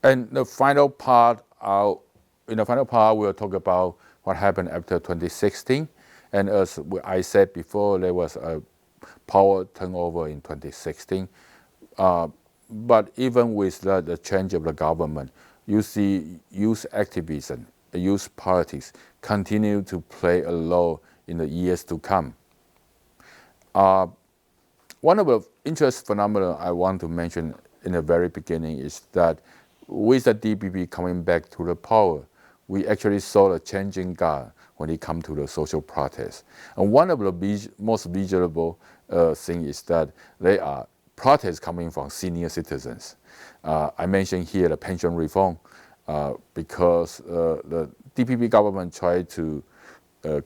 And in the final part, we'll talk about what happened after 2016. And as I said before, there was a power turnover in 2016. But even with the change of the government, you see youth activism, youth politics continue to play a role in the years to come. One of the interesting phenomena I want to mention in the very beginning is that with the DPP coming back to the power, we actually saw a changing guard when it comes to the social protest. And one of the most visible things is that there are protests coming from senior citizens. I mentioned here the pension reform because the DPP government tried to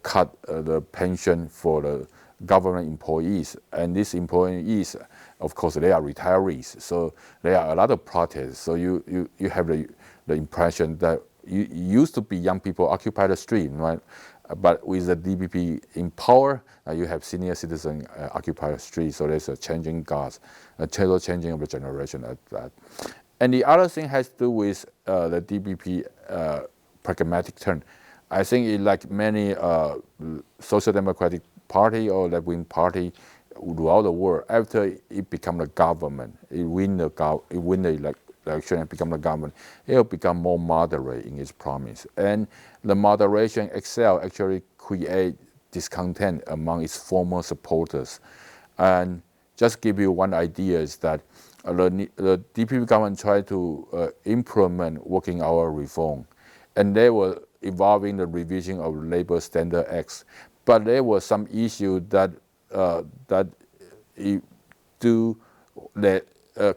cut the pension for the government employees, and these employees, of course, they are retirees, so there are a lot of protests. So you have the impression that you used to be young people occupy the street, right? But with the DPP in power, you have senior citizens occupy the street, so there's a changing guards, a total changing of the generation at that. And the other thing has to do with the DPP pragmatic turn. I think like many social democratic party or left-wing party throughout the world, after it become the government, it win the election and become the government, it will become more moderate in its promise. And the moderation actually create discontent among its former supporters. And just give you one idea is that the DPP government tried to implement working hour reform, and they were involving the revision of Labor Standard Acts. But there was some issue that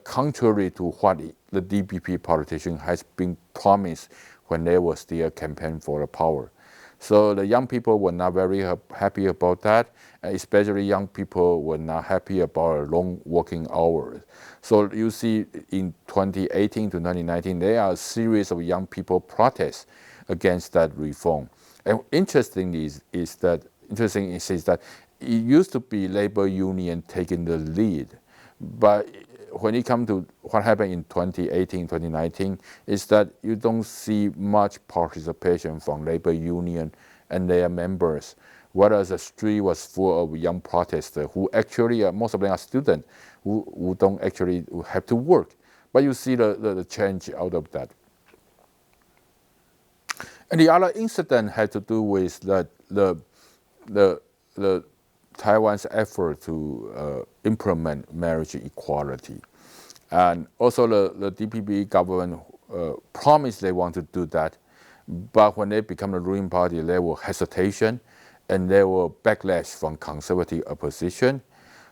contrary to what the DPP politician has been promised when they were still campaigning for the power. So the young people were not very happy about that, especially young people were not happy about long working hours. So you see in 2018 to 2019, there are a series of young people protests against that reform. And interesting is that it used to be labor union taking the lead, but when it comes to what happened in 2018, 2019, is that you don't see much participation from labor union and their members, whereas the street was full of young protesters who actually, most of them are students, who don't actually have to work. But you see the change out of that. And the other incident had to do with the Taiwan's effort to implement marriage equality. And also the DPP government promised they want to do that, but when they become the ruling party, there was hesitation and there were backlash from conservative opposition.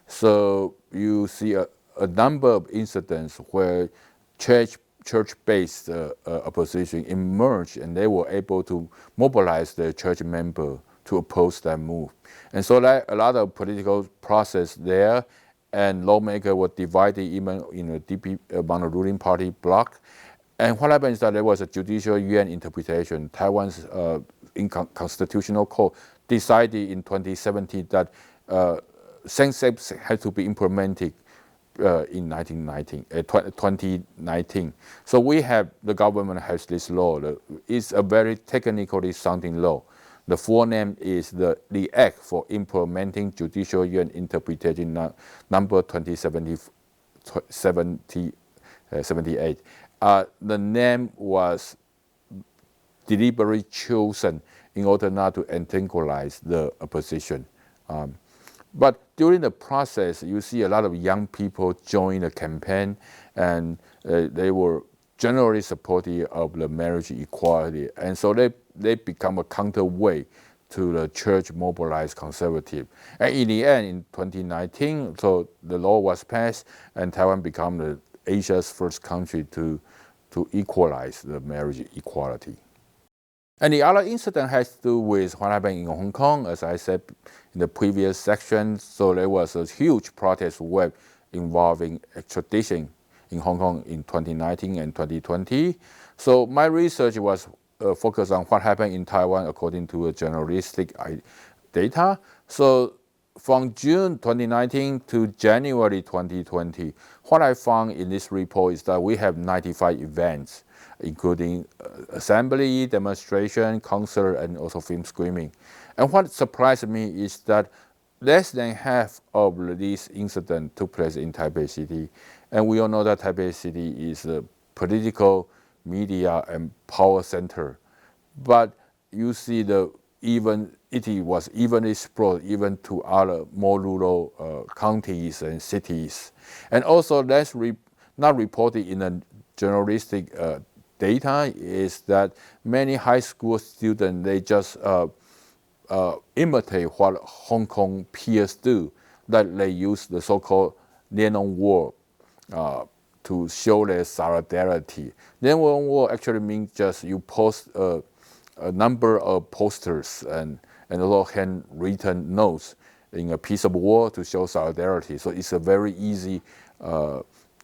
So you see a number of incidents where church-based opposition emerged, and they were able to mobilize their church members to oppose that move. And so a lot of political process there, and lawmakers were divided even in among the ruling party bloc. And what happened is that there was a judicial yuan interpretation. Taiwan's constitutional court decided in 2017 that same-sex had to be implemented in 2019. So the government has this law. It's a very technically sounding law. The full name is the Act for Implementing Judicial Yuan Interpretation number 2078. The name was deliberately chosen in order not to antagonize the opposition. But during the process, you see a lot of young people join the campaign, and they were generally supportive of the marriage equality. And so they become a counterweight to the church mobilized conservative. And in the end, in 2019, so the law was passed, and Taiwan became Asia's first country to equalize the marriage equality. And the other incident has to do with what happened in Hong Kong, as I said in the previous section. So there was a huge protest wave involving extradition in Hong Kong in 2019 and 2020. So my research was focused on what happened in Taiwan according to a journalistic data. So from June 2019 to January 2020, what I found in this report is that we have 95 events, including assembly, demonstration, concert, and also film screening. And what surprised me is that less than half of these incidents took place in Taipei City. And we all know that Taipei City is a political, media, and power center. But you see it was evenly spread even to other more rural counties and cities. And also not reported in the journalistic data is that many high school students, they just imitate what Hong Kong peers do, that they use the so-called Lianong War to show their solidarity. Lianong War actually means just you post a number of posters and also handwritten notes in a piece of wall to show solidarity. So it's a very easy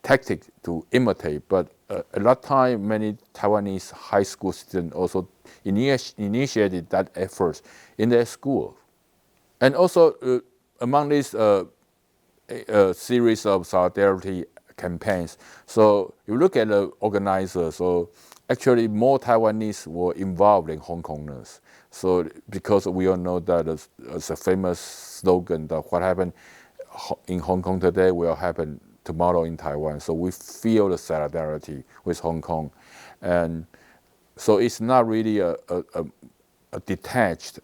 tactic to imitate. But at that time, many Taiwanese high school students also initiated that effort in their school. And also among this series of solidarity campaigns, so you look at the organizers, so actually more Taiwanese were involved than Hong Kongers. So because we all know that it's a famous slogan that what happened in Hong Kong today will happen tomorrow in Taiwan. So we feel the solidarity with Hong Kong. And so it's not really a detached,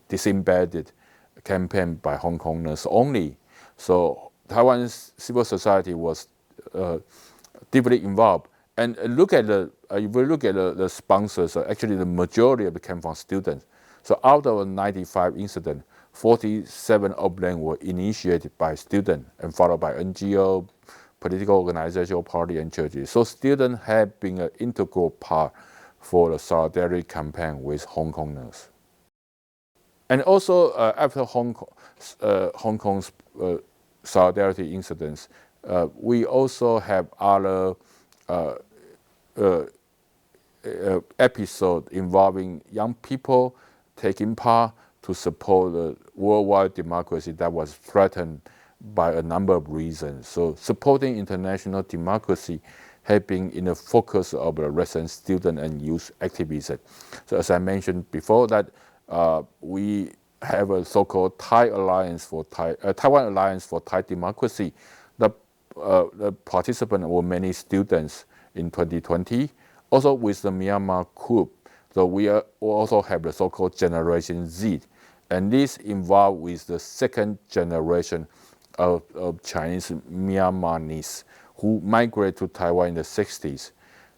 disembedded campaign by Hong Kongers only. So Taiwan's civil society was deeply involved. And look at if we look at the sponsors, actually the majority of it came from students. So out of 95 incidents, 47 of them were initiated by students and followed by NGO, political organization, party, and churches. So students have been an integral part for the solidarity campaign with Hong Kongers. And also after Hong Kong's solidarity incidents, we also have other episodes involving young people taking part to support the worldwide democracy that was threatened by a number of reasons. So supporting international democracy has been in the focus of the recent student and youth activism. So as I mentioned before, that we have a so-called Taiwan Alliance for Thai Democracy. The participants were many students in 2020. Also with the Myanmar coup, so we also have the so-called Generation Z. And this involved with the second generation of Chinese Myanmarese who migrated to Taiwan in the 60s.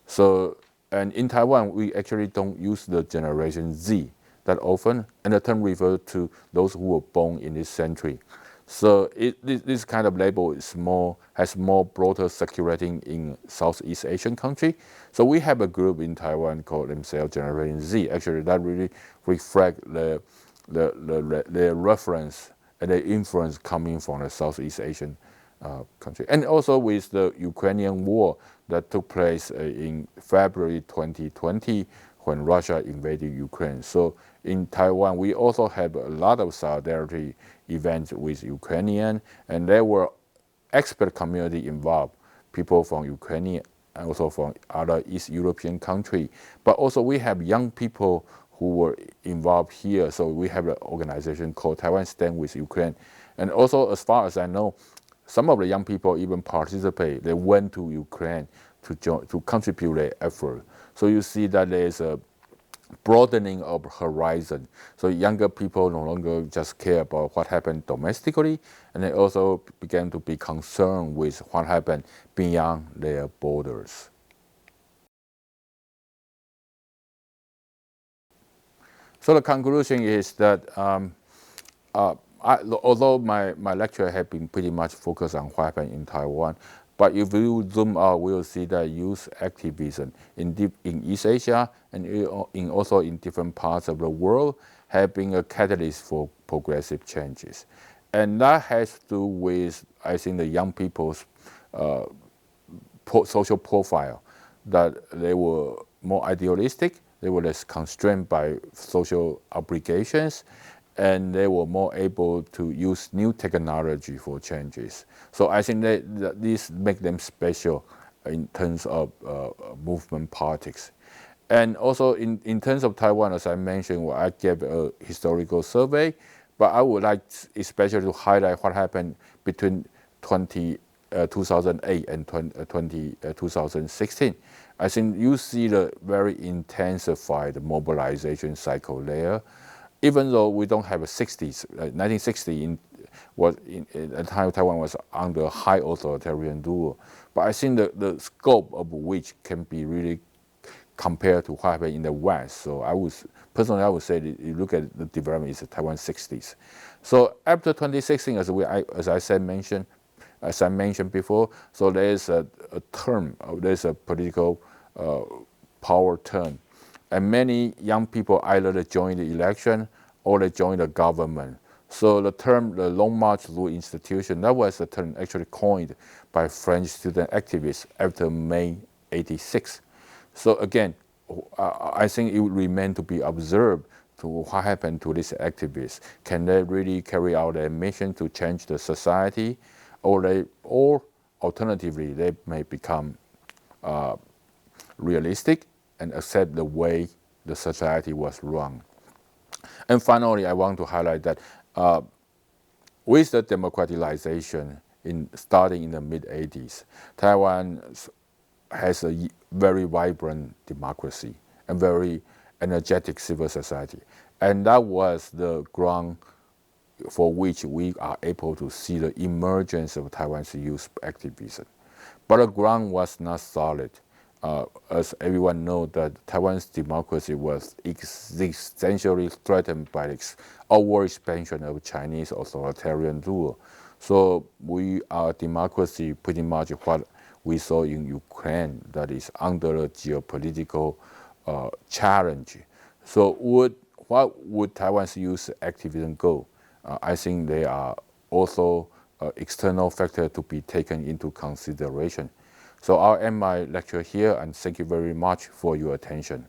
So, and in Taiwan, we actually don't use the Generation Z that often, and the term refers to those who were born in this century. So this kind of label has more broader circulating in Southeast Asian country. So we have a group in Taiwan called themselves Generation Z. Actually, that really reflects the reference and the influence coming from the Southeast Asian country. And also with the Ukrainian war that took place in February 2020 when Russia invaded Ukraine. So in Taiwan, we also have a lot of solidarity events with Ukrainian, and there were expert community involved, people from Ukraine and also from other East European countries. But also we have young people who were involved here. So we have an organization called Taiwan Stand with Ukraine. And also, as far as I know, some of the young people even participate. They went to Ukraine to contribute their effort. So you see that there is a broadening of horizon. So younger people no longer just care about what happened domestically, and they also began to be concerned with what happened beyond their borders. So the conclusion is that although my lecture had been pretty much focused on what happened in Taiwan, but if we zoom out, we will see that youth activism in East Asia and also in different parts of the world have been a catalyst for progressive changes. And that has to do with, I think, the young people's social profile, that they were more idealistic, they were less constrained by social obligations, and they were more able to use new technology for changes. So I think that this makes them special in terms of movement politics. And also in terms of Taiwan, as I mentioned, well, I gave a historical survey, but I would like especially to highlight what happened between 2008 and 2016. I think you see the very intensified mobilization cycle there. Even though we don't have a 60s, 1960 at the time Taiwan was under high authoritarian rule, but I think the scope of which can be really compared to what happened in the West. So I would say that you look at the development is the Taiwan 60s. So after 2016, as I mentioned before, so there's a political power turn. And many young people either they join the election or they join the government. So the term, the Long March through institution, that was the term actually coined by French student activists after May '86. So again, I think it would remain to be observed to what happened to these activists. Can they really carry out their mission to change the society, or alternatively, they may become realistic and accept the way the society was run. And finally, I want to highlight that with the democratization starting in the mid-'80s, Taiwan has a very vibrant democracy and very energetic civil society. And that was the ground for which we are able to see the emergence of Taiwan's youth activism. But the ground was not solid. As everyone knows, that Taiwan's democracy was existentially threatened by the outward expansion of Chinese authoritarian rule. So our democracy pretty much what we saw in Ukraine, that is under a geopolitical challenge. So what would Taiwan's youth activism go? I think they are also external factor to be taken into consideration. So I'll end my lecture here, and thank you very much for your attention.